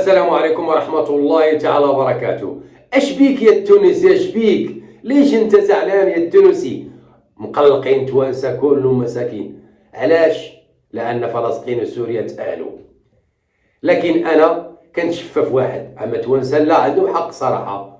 السلام عليكم ورحمة الله تعالى وبركاته. اش بيك يا التونسي؟ اش بيك؟ ليش انت زعلان يا التونسي؟ مقلقين توانسة كلهم مساكين. علاش؟ لأن فلسطين وسوريا تآلوا. لكن أنا كنتشفف واحد، أما توانسة لا عندهم حق صراحة،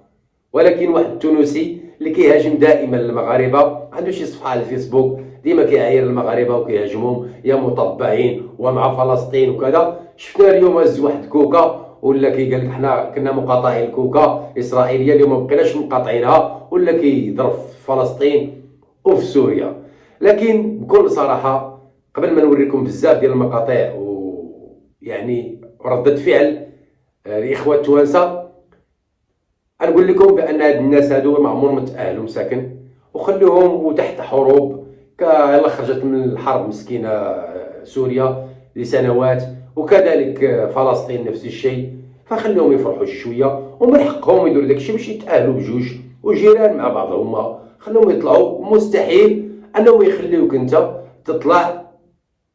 ولكن واحد التونسي اللي كيهاجم دائما المغاربة عنده شي صفحة على الفيسبوك ديما كيعاير المغاربة وكيهاجمهم يا مطبعين ومع فلسطين وكذا. شفنا اليوم هز واحد كوكا ولا كيقال لك حنا كنا مقاطعين الكوكا الاسرائيليه، اليوم ما بقيناش مقاطعينها، ولا كيضرب في فلسطين وفي سوريا. لكن بكل صراحه قبل ما نوريكم بزاف ديال المقاطع ويعني ردة فعل الاخوه التوانسه، نقول لكم بان هاد الناس هادو ما عمرهم ما تاهلوا مساكن، وخلوهم وتحت حروب. يلا خرجت من الحرب مسكينه سوريا لسنوات، وكذلك فلسطين نفس الشيء، فخليهم يفرحوا شويه ومن حقهم يديروا داكشي باش يتاهلوا بجوج وجيران مع بعضهم. خليهم يطلعوا، مستحيل انهم يخليوك انت تطلع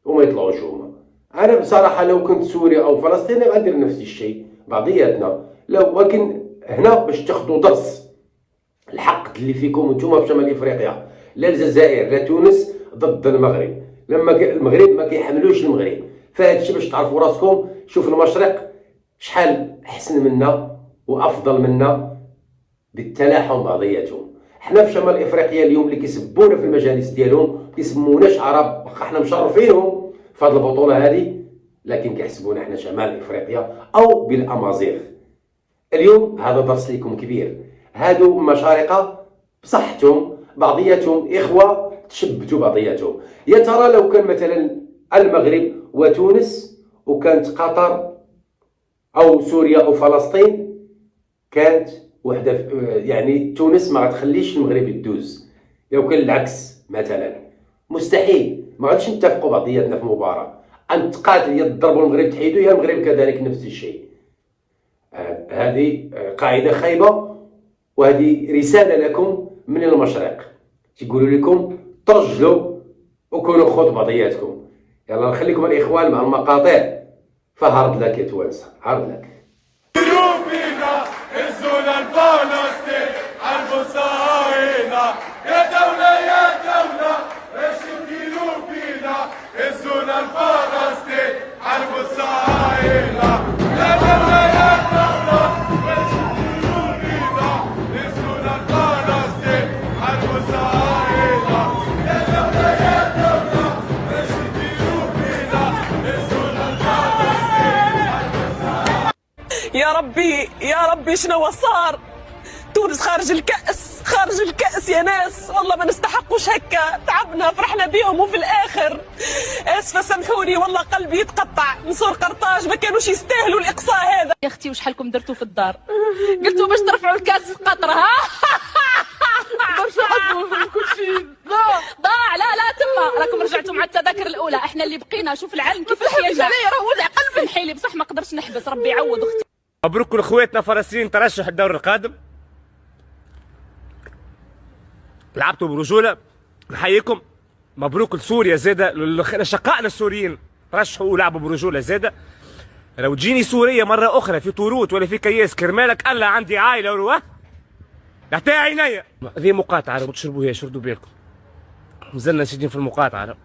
وما يطلعوش هما. انا بصراحه لو كنت سوريا او فلسطيني غندير نفس الشيء بعضياتنا، ولكن هنا باش تاخذوا درس. الحق اللي فيكم انتم في شمال افريقيا، لا الجزائر لا تونس ضد المغرب، لما المغرب ما كيحملوش المغرب. فهاد الشيء باش تعرفوا راسكم. شوف المشرق شحال احسن منا وافضل منا بالتلاحم بعضياتهم. حنا في شمال افريقيا اليوم اللي كيسبونا في المجالس ديالهم كيسموناش عرب، واخا حنا مشرفينهم في هذه البطوله هذه، لكن كيحسبونا حنا شمال افريقيا او بالامازيغ. اليوم هذا درس لكم كبير. هادو مشارقه بصحتهم بعضياتهم اخوه تشبتوا بعضياتهم. يا ترى لو كان مثلا المغرب وتونس وكانت قطر او سوريا او فلسطين، كانت وحده يعني تونس ما غتخليش المغرب يدوز. لو كان العكس مثلا مستحيل، ما غاديش نتفقوا بعضياتنا في مباراه، انتقاد يا تضربوا المغرب تحيدوا يا المغرب كذلك نفس الشيء. هذه قاعده خايبه، وهذه رساله لكم من المشرق، تيقولوا لكم ترجلوا وكونوا خوت بعضياتكم. يلا نخليكم الاخوان مع المقاطع. فهرد لك يا توانسه، هرد لك. فينا الزول الفلسطين حرب صهاينة، يا دولة يا دولة ايش تديروا فينا؟ الزول الفلسطين حرب صهاينة، يا دولة يا دولة ايش تديروا فينا؟ الزول الفلسطين حرب صهاينة، يا دولة يا دولة ايش تديروا فينا؟ الزول الفلسطين حرب صهاينة. يا ربي يا ربي شنو صار؟ تونس خارج الكأس، خارج الكأس يا ناس، والله ما نستحقوش هكا. تعبنا فرحنا بيهم وفي الآخر اسفة سامحوني، والله قلبي يتقطع. نصور قرطاج ما كانوش يستاهلوا الإقصاء هذا. يا اختي وشحالكم درتوا في الدار؟ قلتوا باش ترفعوا الكاس في قطر، ها؟ برشا عضو كل شيء ضاع. لا تما راكم رجعتوا مع التذاكر الاولى، احنا اللي بقينا. شوف العلم كيفاش يرجع. راه ولع قلبي. سمحي لي بصح ما قدرتش نحبس، ربي يعوض اختي. مبروك لاخواتنا فلسطين ترشح الدور القادم، لعبتوا برجوله، نحييكم. مبروك لسوريا زاده، لشقائنا السوريين رشحوا ولعبوا برجوله زاده. لو تجيني سوريا مره اخرى في طوروت ولا في كياس كرمالك الا عندي عائله ورواه نحتاج عينيا. هذه مقاطعه ما تشربوهاش، ردوا بالكم. نزلنا سيدين في المقاطعه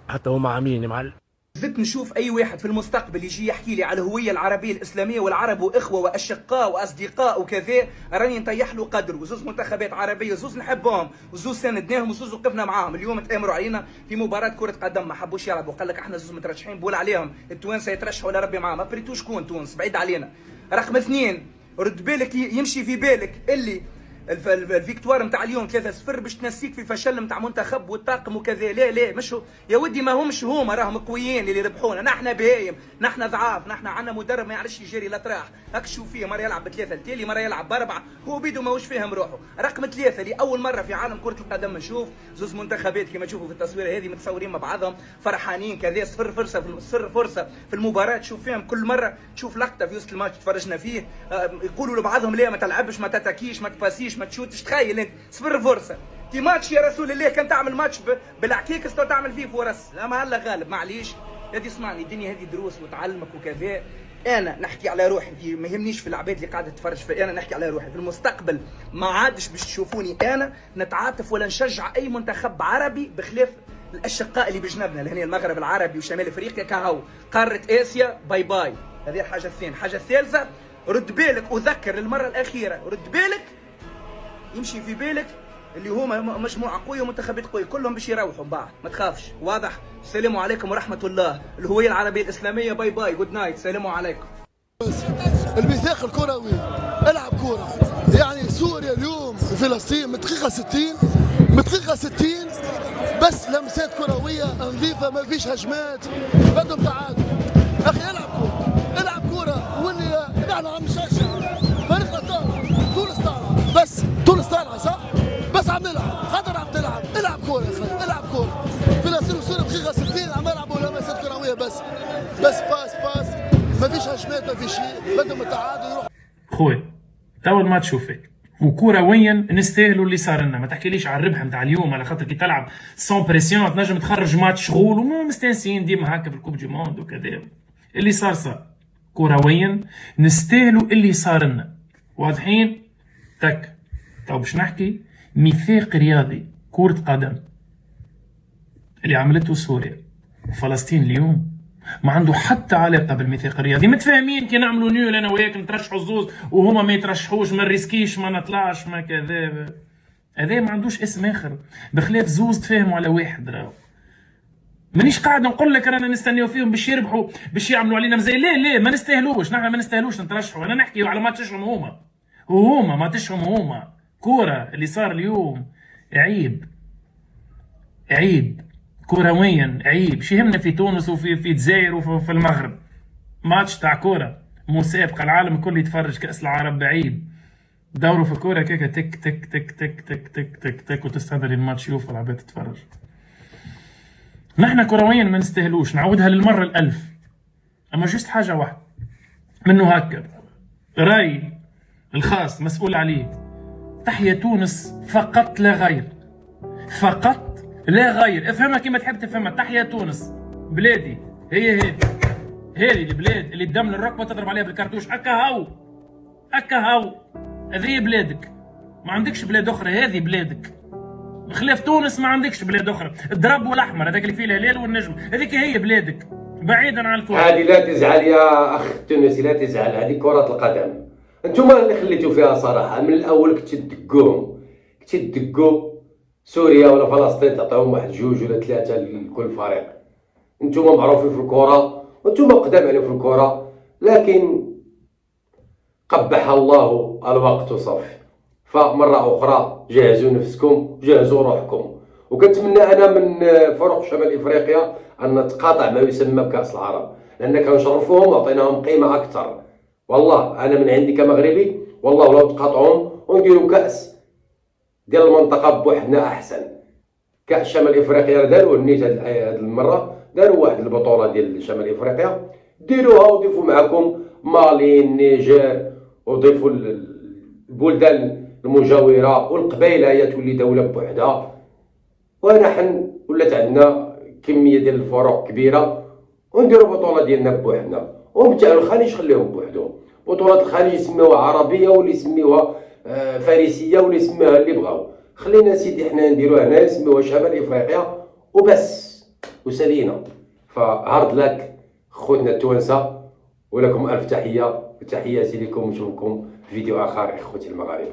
حتى هما عاملين يا معلم. زدت نشوف اي واحد في المستقبل يجي يحكي لي على الهويه العربيه الاسلاميه والعرب واخوه واشقاء واصدقاء وكذا، راني نطيح له قدر. وزوز منتخبات عربيه، زوز نحبهم وزوز ساندناهم وزوز وقفنا معاهم. اليوم تامروا علينا في مباراه كره قدم ما حبوش يلعبوا، قال لك احنا زوز مترشحين بقول عليهم التوانسه يترشحوا ولا ربي معاهم. ما بريتوش شكون تونس، بعيد علينا. رقم اثنين، رد بالك يمشي في بالك اللي الفيكتوار نتاع اليوم 3-0 باش تنسيك في الفشل نتاع منتخب والطاقم وكذا. لا مش يا ودي، ما همش هما راهم قويين اللي ربحونا. نحن بهايم، نحن ضعاف، نحن عندنا مدرب ما يعرفش يجري الاطراح. هاك شوف فيه مره يلعب بثلاثه التالي، مره يلعب باربعه، هو بيدو ماهوش فاهم روحه. رقم ثلاثه، لاول مره في عالم كره القدم نشوف زوز منتخبات كما تشوفوا في التصويره هذه متصورين مع بعضهم فرحانين كذا. صفر فرصه في المباراه تشوف فيهم. كل مره تشوف لقطه في وسط الماتش تفرجنا فيه يقولوا لبعضهم لا ما تلعبش، ما تتاكيش، ما تباسيش، ما تشوتش. تخيل انت صفر فرصه في ماتش يا رسول الله. كان تعمل ماتش بالعكيكس تعمل فيه فرص. لا ما هلا غالب معليش. هذه اسمعني، الدنيا هذه دروس وتعلمك وكذا. انا نحكي على روحي، ما يهمنيش في العباد اللي قاعده تتفرج في، انا نحكي على روحي. في المستقبل ما عادش باش تشوفوني انا نتعاطف ولا نشجع اي منتخب عربي بخلاف الاشقاء اللي بجنبنا اللي هنا المغرب العربي وشمال افريقيا كهو قاره اسيا. باي باي. هذه الحاجه الثانيه. الحاجه الثالثه، رد بالك، اذكر للمره الاخيره، رد بالك، يمشي في بالك اللي هما مجموعه قويه ومنتخبات قويه كلهم باش يروحوا بعض، ما تخافش. واضح؟ السلام عليكم ورحمه الله. الهويه العربيه الاسلاميه. باي باي. جود نايت. السلام عليكم. الميثاق الكروي، العب كوره. يعني سوريا اليوم وفلسطين من دقيقه 60 بس لمسات كرويه نظيفه، ما فيش هجمات، بدهم تعادل. اخي العب كوره، العب كوره. واللي نحن عم نشجع فريقنا طالع، تونس طالعه، بس تونس طالعه صح؟ بس عم نلعب، قدر عم تلعب، العب كوره يا اخي، العب كوره. فلسطين وسوريا دقيقه 60 عم يلعبوا لمسات كرويه بس باس، ما فيش هجمات، ما فيش شيء، بدهم التعادل يروح. خويا تو الماتش شوفك وكرويا نستاهلوا اللي صار لنا. ما تحكيليش على الربح نتاع اليوم، على خاطر كي تلعب سون بريسيون تنجم تخرج ماتش شغول وما مستانسين ديما هكا في الكوب دي موند وكذا. اللي صار كرويا نستاهلوا اللي صار لنا. واضحين؟ تك تو باش نحكي ميثاق رياضي كرة قدم اللي عملته سوريا وفلسطين اليوم ما عنده حتى علاقه بالميثاق الرياضي. متفاهمين كي نعملوا نيول انا وياك نترشحوا الزوز وهما ما يترشحوش، ما نريسكيش، ما نطلعش، ما كذا. هذا ما عندوش اسم اخر بخلاف زوز تفاهموا على واحد. راهو مانيش قاعد نقول لك رانا نستنيو فيهم باش يربحوا باش يعملوا علينا مزي. لا ما نستاهلوش، نحن ما نستاهلوش نترشحوا. انا نحكي على ماتشهم هما ماتشهم هما. كوره اللي صار اليوم عيب كرويا، عيب. شي يهمنا في تونس وفي الجزائر وفي المغرب، ماتش تاع كوره مسابقه العالم الكل يتفرج كاس العرب. عيب دوروا في الكوره كيكا تك تك تك تك تك تك تك تك وتستنى الماتش يوفى العباد تتفرج. نحن كرويا ما نستاهلوش، نعودها للمره الألف. اما جست حاجه واحده منه هكا راي الخاص مسؤول عليه. تحيا تونس فقط لا غير، فقط لا غير. افهمها كما تحب تفهمها. تحيا تونس بلادي، هي هذه البلاد اللي الدم للركبه تضرب عليها بالكرتوش. اكا هاو هذه بلادك، ما عندكش بلاد اخرى، هذه بلادك. بخلاف تونس ما عندكش بلاد اخرى. الدرب والاحمر هذاك اللي فيه الهلال والنجم، هذيك هي بلادك بعيدا عن الكره. هذه لا تزعل يا اخ التونسي، لا تزعل، هذه كره القدم. انتم اللي خليتوا فيها صراحه من الاول. كنت تدقوا سوريا ولا فلسطين تعطيهم واحد 2 ولا 3 لكل فريق. انتم معروفين في الكره وانتم قدام عليهم في الكره، لكن قبح الله الوقت صافي. فمره اخرى جهزوا نفسكم، جهزوا روحكم. وكنتمنى انا من فرق شمال افريقيا ان تقاطع ما يسمى بكاس العرب، لان كنشرفوهم وعطيناهم قيمه اكثر. والله انا من عندي كمغربي، والله لو تقاطعهم ونديروا كاس ديال المنطقه بوحدنا احسن. كاس شمال افريقيا داروا النيت هذه المره، داروا واحد البطوله ديال شمال افريقيا، ديروها وضيفوا معكم مالي، النيجر، وضيفوا البلدان المجاوره والقبائل هي تولي دوله بوحدها. ونحن ولات عندنا كميه ديال الفروق كبيره، ونديروا بطوله ديالنا بوحدنا. وبتاع الخليج خليهم بوحدهم، بطولات الخليج يسميوها عربيه واللي يسميوها فارسيه واللي يسميوها اللي بغاو. خلينا سيدي حنا نديروها هنا نسميوها شمال افريقيا وبس وسالينا. فهارد لك خوتنا التوانسه، ولكم الف تحيه وتحياتي لكم. نشوفكم في فيديو اخر اخوتي المغاربه.